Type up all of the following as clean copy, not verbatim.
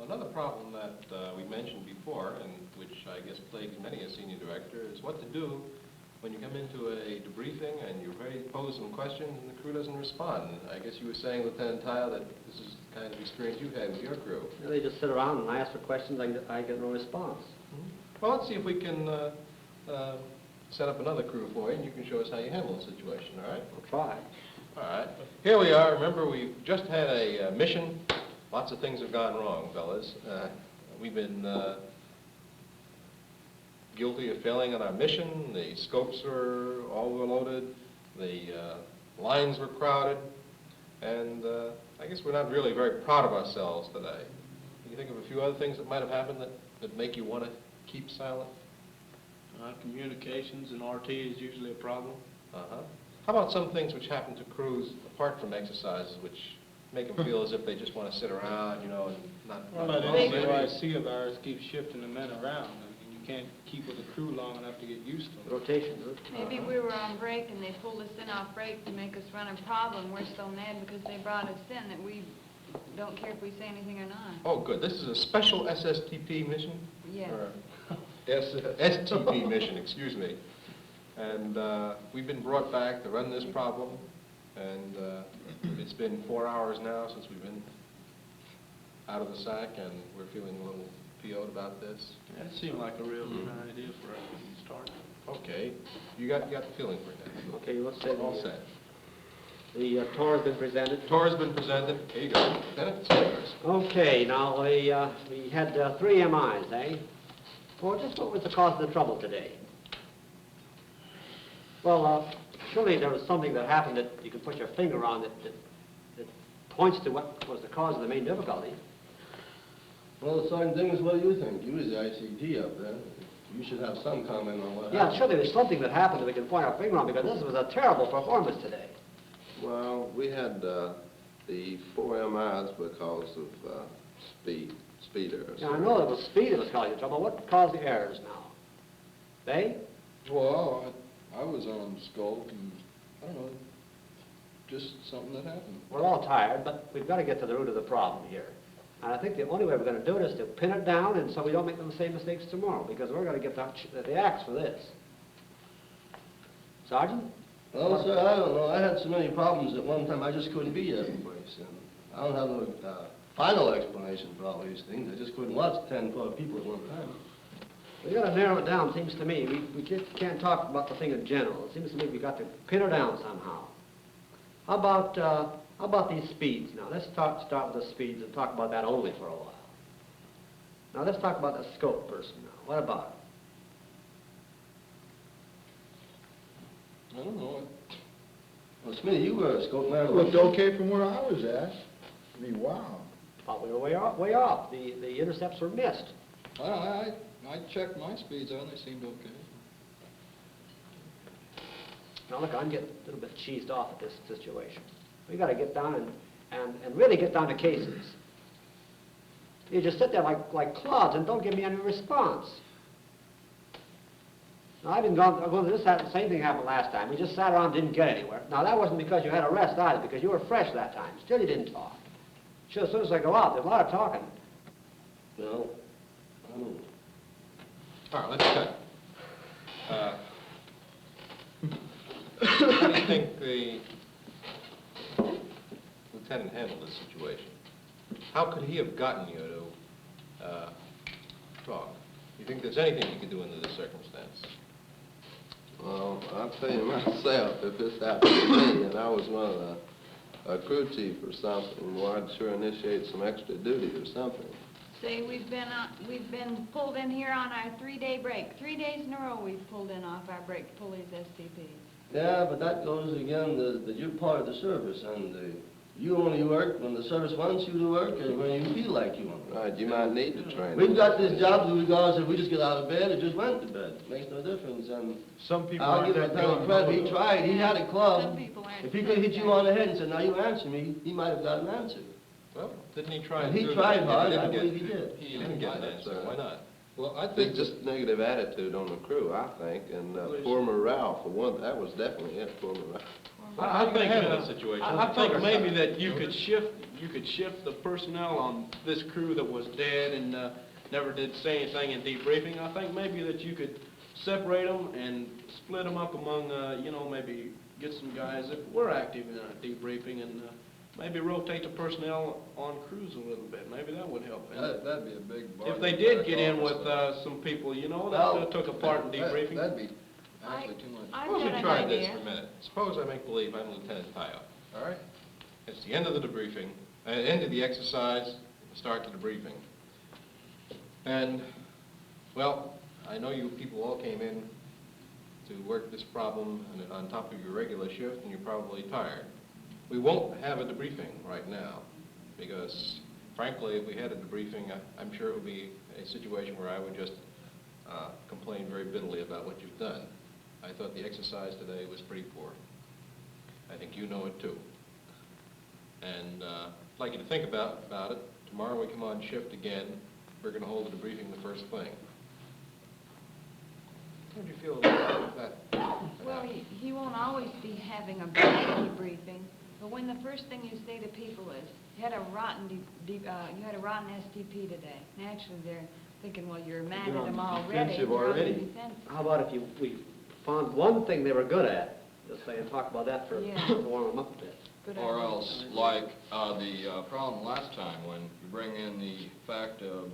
Well, another problem that we mentioned before, and which I guess plagues many a senior director, is what to do when you come into a debriefing and you're ready to pose some questions and the crew doesn't respond. And I guess you were saying, Lieutenant Tile, that this is the kind of experience you've had with your crew. They just sit around and ask for questions, I get no response. Well, let's see if we can set up another crew for you, and you can show us how you handle the situation, all right? I'll try. All right. Here we are. Remember, we've just had a mission. Lots of things have gone wrong, fellas. We've been guilty of failing on our mission. The scopes were overloaded. The lines were crowded. And I guess we're not really very proud of ourselves today. Can you think of a few other things that might have happened that make you want to keep silent? Communications and RT is usually a problem. Uh-huh. How about some things which happen to crews apart from exercises which make them feel as if they just want to sit around, you know, and not... Well, that NYC virus keeps shifting the men around, and you can't keep with the crew long enough to get used to them. Rotation. Maybe we were on break and they pulled us in off break to make us run a problem. We're so mad because they brought us in that we don't care if we say anything or not. Oh, good. This is a special SSTP mission? Yes. Or STP mission, excuse me. And we've been brought back to run this problem, and it's been 4 hours now since we've been out of the sack, and we're feeling a little PO'd about this. Yeah, it seemed like a real good idea for us to start. Okay. You got the feeling for that. Okay, let's say All set. The tour has been presented. Tour has been presented. Here you go. Lieutenant, it's yours. Okay, now we had 3 MIs, eh? Well, just what was the cause of the trouble today? Well, surely there was something that happened that you can put your finger on that points to what was the cause of the main difficulty. Well, Sergeant Dimmings, what do you think? You was the ICT up there. You should have some comment on what Yeah, happened. surely there's something that happened that we can point our finger on, because this was a terrible performance today. Well, we had the 4 MIs because of speed errors. Yeah, I know it was speed that was causing the trouble. What caused the errors now? They? Well, I was on scope, and I don't know, just something that happened. We're all tired, but we've got to get to the root of the problem here. And I think the only way we're going to do it is to pin it down, and so we don't make the same mistakes tomorrow, because we're going to get the axe for this. Sergeant? Well, sir, I don't know. I had so many problems at one time, I just couldn't be every place. And I don't have no final explanation for all these things. I just couldn't watch 10, 12 people at one time. We've got to narrow it down, seems to me. We just can't talk about the thing in general. It seems to me we've got to pin her down somehow. How about these speeds now? Let's start with the speeds and talk about that only for a while. Now let's talk about the scope person now. What about I don't know. Well, Smitty, you were a scope man. It looked okay from where I was at. I mean, wow. it? Thought we were way off. The intercepts were missed. Well, I checked my speeds on, they seemed okay. Now look, I'm getting a little bit cheesed off at this situation. We've got to get down and really get down to cases. You just sit there like clods and don't give me any response. Now, I've been going to this, the same thing happened last time. We just sat around and didn't get anywhere. Now, that wasn't because you had a rest either, because you were fresh that time. Still, you didn't talk. Sure, as soon as I go out, there's a lot of talking. Well, I don't know. All right, let's cut. How do you think the lieutenant handled this situation? How could he have gotten you to talk? Do you think there's anything you could do under this circumstance? Well, I'll tell you myself, if this happened to me and I was one of a crew chief or something, well, I'd sure initiate some extra duty or something. Say we've been pulled in here on our 3-day break. 3 days in a row we've pulled in off our break to pull these STPs. Yeah, but that goes again that you're part of the service, and you only work when the service wants you to work and when you feel like you want to work. Right, you might need to train. We've got this job regardless if we just get out of bed or just went to bed. It makes no difference. And Some people I'll aren't give that Lieutenant credit. He tried. He had a Some club. people aren't If he could hit you that on the head and said, "Now you answer me," he might have got an answer. Well, didn't he try? And and he do tried that? hard. He I didn't believe get- he did. He didn't get an answer. Why not? Well, I It's think just negative attitude on the crew, I think, and poor morale for one. That was definitely it, poor morale. Poor I think, handle that situation? I think maybe that you could shift the personnel on this crew that was dead and never did say anything in debriefing. I think maybe that you could separate them and split them up among, you know, maybe get some guys that were active in debriefing and maybe rotate the personnel on crews a little bit. Maybe that would help. That'd be a big bargain. If they did get in with some people, you know, that took a part in debriefing. That'd be actually too much. I've Suppose we got an try this idea. for a minute. Suppose I make believe I'm Lieutenant Tyo. All right. It's the end of the debriefing, end of the exercise, start the debriefing. And, well, I know you people all came in to work this problem on top of your regular shift, and you're probably tired. We won't have a debriefing right now, because frankly, if we had a debriefing, I'm sure it would be a situation where I would just complain very bitterly about what you've done. I thought the exercise today was pretty poor. I think you know it too. And I'd like you to think about it. Tomorrow we come on shift again. We're going to hold a debriefing the first thing. How do you feel about that? Well, he won't always be having a bad debriefing, but when the first thing you say to people is, you had a rotten STP today. Naturally, they're thinking, well, you're mad at them already. Defensive You're on the already. defensive. How about if we found one thing they were good at, just say, and talk about that for, Yeah. to warm them up a bit. Good Or idea. else, like the problem last time, when you bring in the fact of,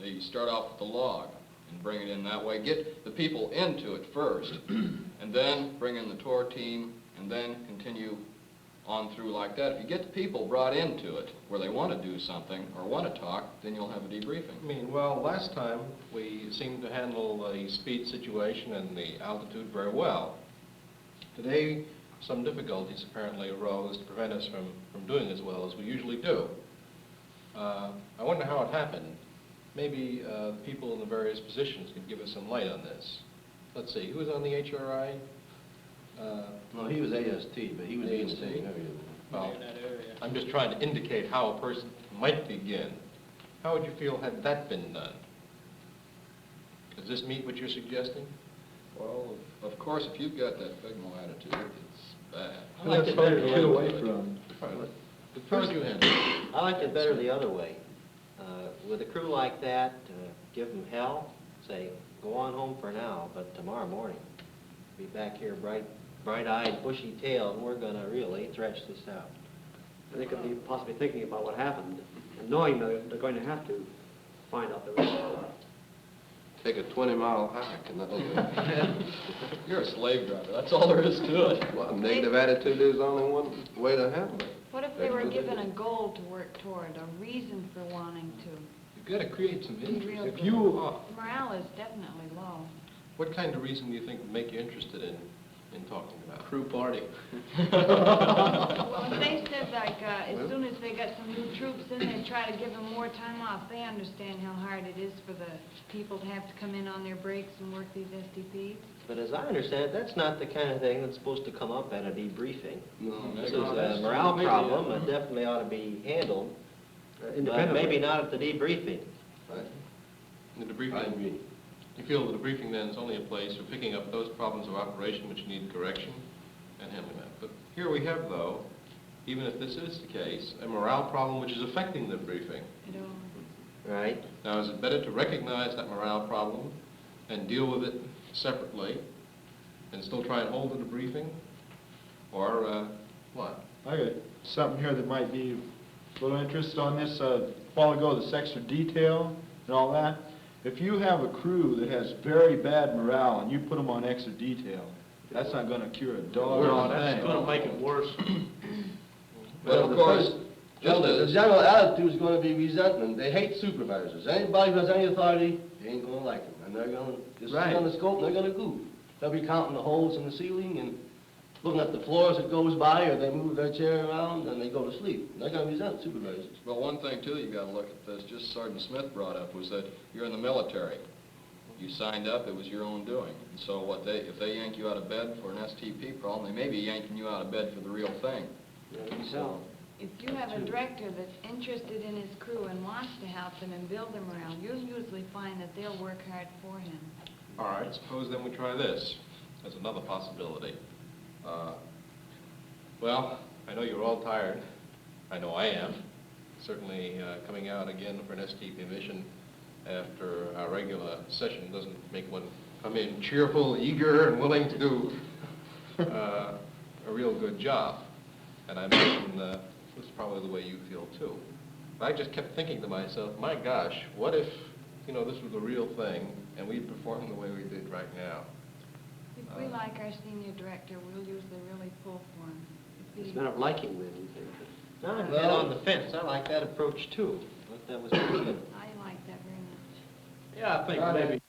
you start off with the log and bring it in that way, get the people into it first, and then bring in the tour team, and then continue on through like that. If you get the people brought into it where they want to do something or want to talk, then you'll have a debriefing. I mean, well, last time we seemed to handle the speed situation and the altitude very well. Today, some difficulties apparently arose to prevent us from doing as well as we usually do. I wonder how it happened. Maybe people in the various positions could give us some light on this. Let's see, who was on the HRI? No, he was AST, but he was in the same area. Well, In that area. I'm just trying to indicate how a person might begin. How would you feel had that been done? Does this meet what you're suggesting? Well, of course, if you've got that Figmo attitude, it's bad. I liked it better the other way. How would you handle it? I liked it better the other way. With a crew like that, give them hell, say, go on home for now, but tomorrow morning, be back here bright-eyed, bushy-tailed, and we're going to really thresh this out. And they could be possibly thinking about what happened, and knowing that they're going to have to find out the real. Take a 20-mile hike and that'll do it. You're a slave driver, that's all there is to it. Well, negative attitude is only one way to handle it. What if they were given a goal to work toward, a reason for wanting to? You've got to create some interest. Real If good. you, Morale is definitely low. what kind of reason do you think would make you interested in talking about? Crew party. Well, if they said like, as soon as they got some new troops in, they try to give them more time off, they understand how hard it is for the people to have to come in on their breaks and work these STPs. But as I understand it, that's not the kind of thing that's supposed to come up at a debriefing. No, This is no, that's- a morale problem, it definitely ought to be handled, but Independently. maybe not at the debriefing. Right. The debriefing. I agree. You feel the debriefing then is only a place for picking up those problems of operation which need correction and handling that. But here we have, though, even if this is the case, a morale problem which is affecting the debriefing. You know, Right? Now, is it better to recognize that morale problem and deal with it separately and still try and hold the debriefing? Or what? I got something here that might be a little interest on this. A while ago, this extra detail and all that. If you have a crew that has very bad morale and you put them on extra detail, that's not going to cure a dog That's thing. going to make it worse. But of course, just The as, general attitude is going to be resentment. They hate supervisors. Anybody who has any authority, they ain't going to like them. And they're going to just sit on the scope and they're going to goof. They'll be counting the holes in the ceiling and looking at the floor as it goes by, or they move their chair around and they go to sleep. They're going to resent supervisors. but one thing too, you gotta look at this, just Sergeant Smith brought up, was that you're in the military. You signed up, it was your own doing. And so if they yank you out of bed for an STP problem, they may be yanking you out of bed for the real thing. So, if you have a director that's interested in his crew and wants to help them and build them around, you'll usually find that they'll work hard for him. All right, suppose then we try this as another possibility. Well, I know you're all tired. I know I am. Certainly coming out again for an STP mission after our regular session doesn't make one come in cheerful, eager, and willing to do a real good job. And I imagine this is probably the way you feel too. But I just kept thinking to myself, my gosh, what if, you know, this was the real thing and we performed the way we did right now? If we like our senior director, we'll usually really pull for him. If It's he- a matter of liking then, you think? No, I'm dead on the fence. I like that approach too. I thought that was pretty good. I like that very much. Yeah, I think maybe